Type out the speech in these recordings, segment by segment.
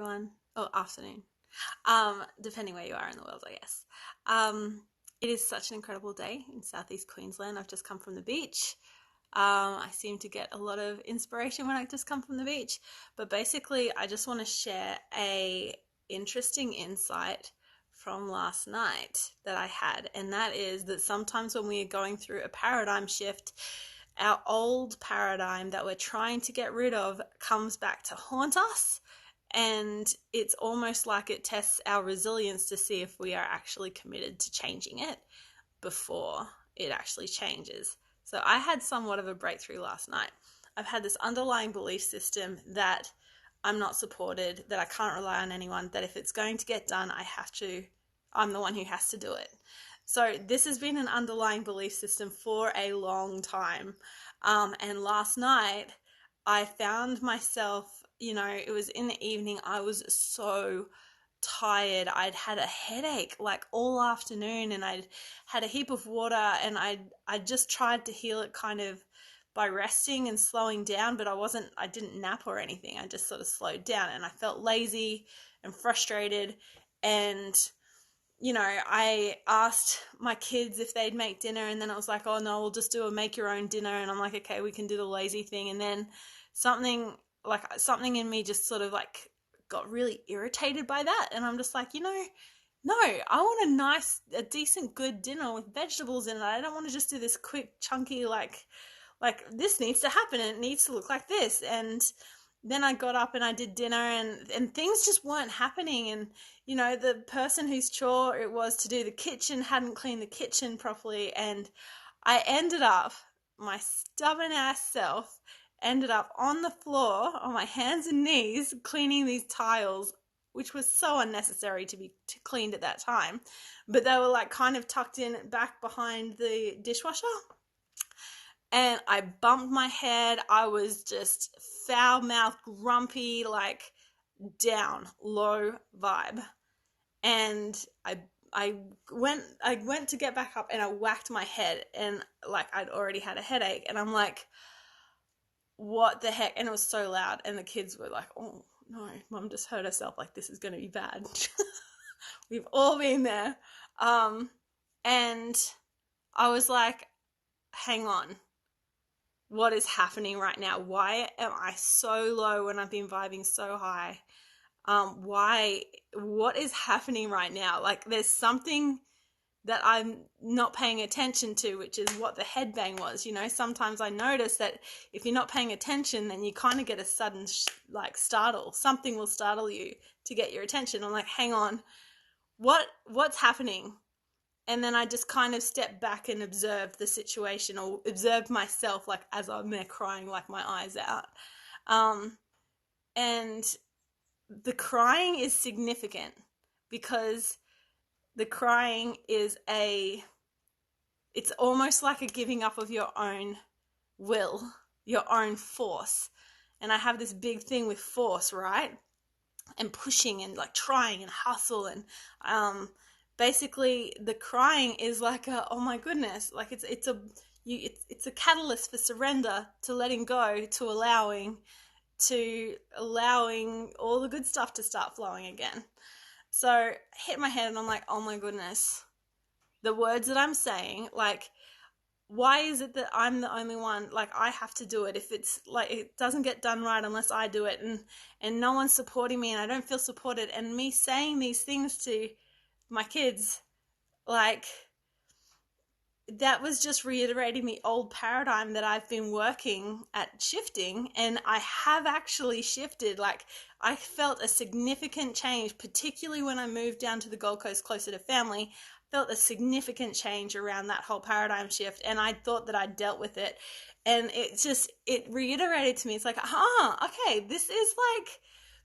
everyone. Oh, afternoon. Depending where you are in the world, I guess. It is such an incredible day in southeast Queensland. I've just come from the beach. I seem to get a lot of inspiration when I just come from the beach. But basically, I just want to share a interesting insight from last night that I had, and that is that sometimes when we are going through a paradigm shift, our old paradigm that we're trying to get rid of comes back to haunt us, and it's almost like it tests our resilience to see if we are actually committed to changing it before it actually changes. So I had somewhat of a breakthrough last night. I've had this underlying belief system that I'm not supported, that I can't rely on anyone, that if it's going to get done, I'm the one who has to do it. So this has been an underlying belief system for a long time. And last night I found myself, it was in the evening. I was so tired. I'd had a headache like all afternoon, and I'd had a heap of water, and I just tried to heal it kind of by resting and slowing down, but I didn't nap or anything. I just sort of slowed down, and I felt lazy and frustrated. And I asked my kids if they'd make dinner, and then it was like, oh no, we'll just do a make your own dinner. And I'm like, okay, we can do the lazy thing. And then something in me just sort of like got really irritated by that. And I'm just like, no, I want a decent, good dinner with vegetables in it. I don't want to just do this quick, chunky, like this needs to happen and it needs to look like this. And then I got up and I did dinner, and things just weren't happening. And, the person whose chore it was to do the kitchen hadn't cleaned the kitchen properly. And my stubborn ass self ended up on the floor on my hands and knees cleaning these tiles, which was so unnecessary to be cleaned at that time. But they were like kind of tucked in back behind the dishwasher. And I bumped my head. I was just foul-mouthed, grumpy, like down, low vibe. And I went to get back up, and I whacked my head, and like I'd already had a headache, and I'm like, what the heck? And it was so loud, and the kids were like, oh no, mum just hurt herself, like this is going to be bad. We've all been there. And I was like, hang on. What is happening right now? Why am I so low when I've been vibing so high? What is happening right now? Like there's something that I'm not paying attention to, which is what the headbang was. Sometimes I notice that if you're not paying attention, then you kind of get a sudden startle. Something will startle you to get your attention. I'm like, hang on, what's happening? And then I just kind of stepped back and observed the situation, or observed myself, like as I'm there crying, like my eyes out. And the crying is significant because the crying is it's almost like a giving up of your own will, your own force. And I have this big thing with force, right? And pushing and like trying and hustle, and basically the crying is like oh my goodness, like it's a catalyst for surrender, to letting go, to allowing all the good stuff to start flowing again. So I hit my head, and I'm like, oh my goodness, the words that I'm saying, like, why is it that I'm the only one, like I have to do it? If it's like it doesn't get done right unless I do it, and no one's supporting me, and I don't feel supported. And me saying these things to my kids, like that was just reiterating the old paradigm that I've been working at shifting. And I have actually shifted. Like I felt a significant change, particularly when I moved down to the Gold Coast closer to family. Felt a significant change around that whole paradigm shift, and I thought that I'd dealt with it. And it reiterated to me, it's like, okay, this is like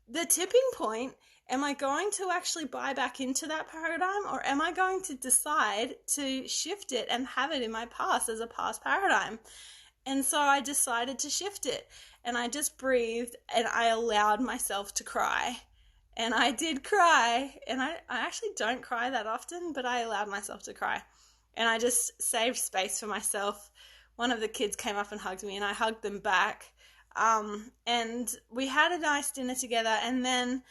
the tipping point. Am I going to actually buy back into that paradigm, or am I going to decide to shift it and have it in my past as a past paradigm? And so I decided to shift it, and I just breathed, and I allowed myself to cry. And I did cry, and I actually don't cry that often, but I allowed myself to cry. And I just saved space for myself. One of the kids came up and hugged me, and I hugged them back. And we had a nice dinner together, and then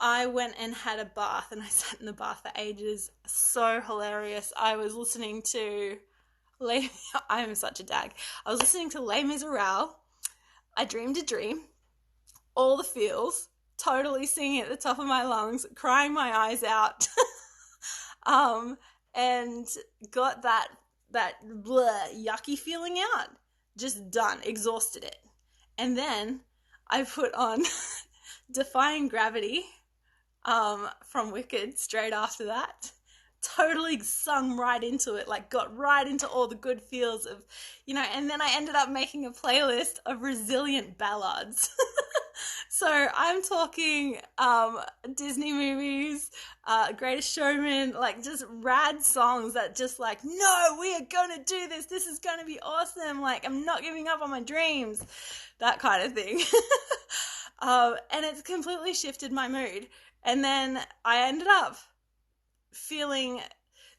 I went and had a bath, and I sat in the bath for ages. So hilarious. I was listening to Les. I am such a dag. I was listening to Les Miserables. I dreamed a dream. All the feels. Totally singing at the top of my lungs, crying my eyes out. um, and got that yucky feeling out. Just done. Exhausted it. And then I put on Defying Gravity from Wicked straight after that. Totally sung right into it, like got right into all the good feels of, and then I ended up making a playlist of resilient ballads. So I'm talking Disney movies, Greatest Showman, like just rad songs that just like, no, we are going to do this. This is going to be awesome. Like, I'm not giving up on my dreams. That kind of thing. And it's completely shifted my mood. And then I ended up feeling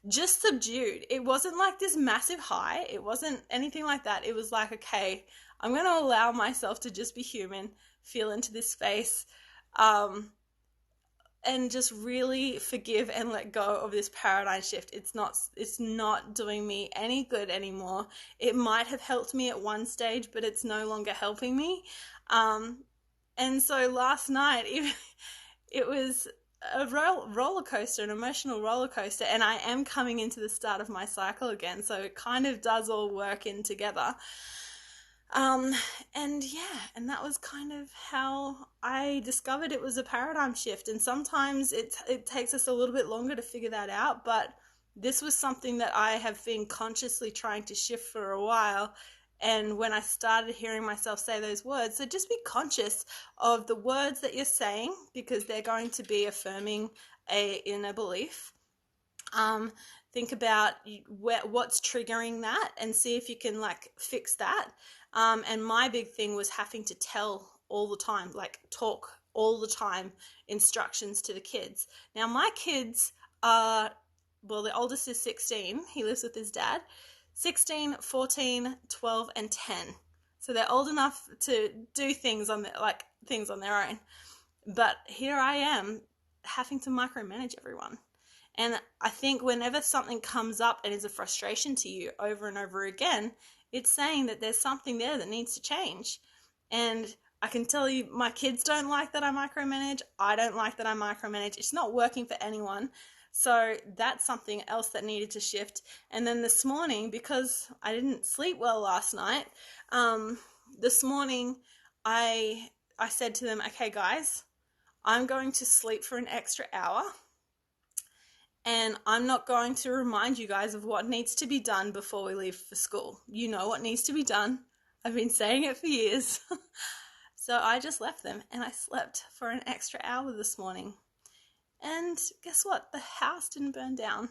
just subdued. It wasn't like this massive high. It wasn't anything like that. It was like, okay, I'm going to allow myself to just be human, feel into this space, and just really forgive and let go of this paradigm shift. It's not doing me any good anymore. It might have helped me at one stage, but it's no longer helping me. And so last night, it was a roller coaster, an emotional roller coaster, and I am coming into the start of my cycle again, so it kind of does all work in together. And that was kind of how I discovered it was a paradigm shift. And sometimes it takes us a little bit longer to figure that out, but this was something that I have been consciously trying to shift for a while. And when I started hearing myself say those words, so just be conscious of the words that you're saying, because they're going to be affirming a inner belief. Think about what's triggering that and see if you can like fix that. And my big thing was having to tell all the time, like talk all the time, instructions to the kids. Now my kids are, well, the oldest is 16. He lives with his dad. 16, 14, 12, and 10. So they're old enough to do things on their own. But here I am having to micromanage everyone. And I think whenever something comes up and is a frustration to you over and over again, it's saying that there's something there that needs to change. And I can tell you, my kids don't like that I micromanage. I don't like that I micromanage. It's not working for anyone. So that's something else that needed to shift. And then this morning, because I didn't sleep well last night, this morning I said to them, okay guys, I'm going to sleep for an extra hour. And I'm not going to remind you guys of what needs to be done before we leave for school. You know what needs to be done. I've been saying it for years. So I just left them and I slept for an extra hour this morning. And guess what? The house didn't burn down.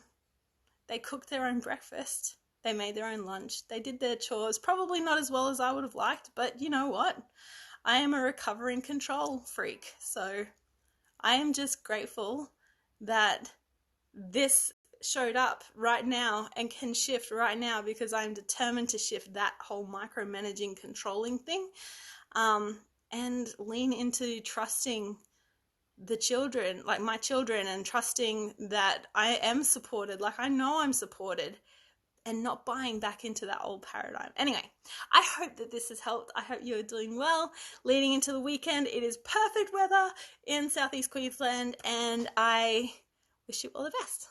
They cooked their own breakfast. They made their own lunch. They did their chores. Probably not as well as I would have liked, but you know what? I am a recovering control freak. So I am just grateful that this showed up right now and can shift right now, because I'm determined to shift that whole micromanaging, controlling thing, and lean into trusting the children, like my children, and trusting that I am supported, like I know I'm supported, and not buying back into that old paradigm. Anyway, I hope that this has helped. I hope you're doing well leading into the weekend. It is perfect weather in Southeast Queensland, and I wish you all the best.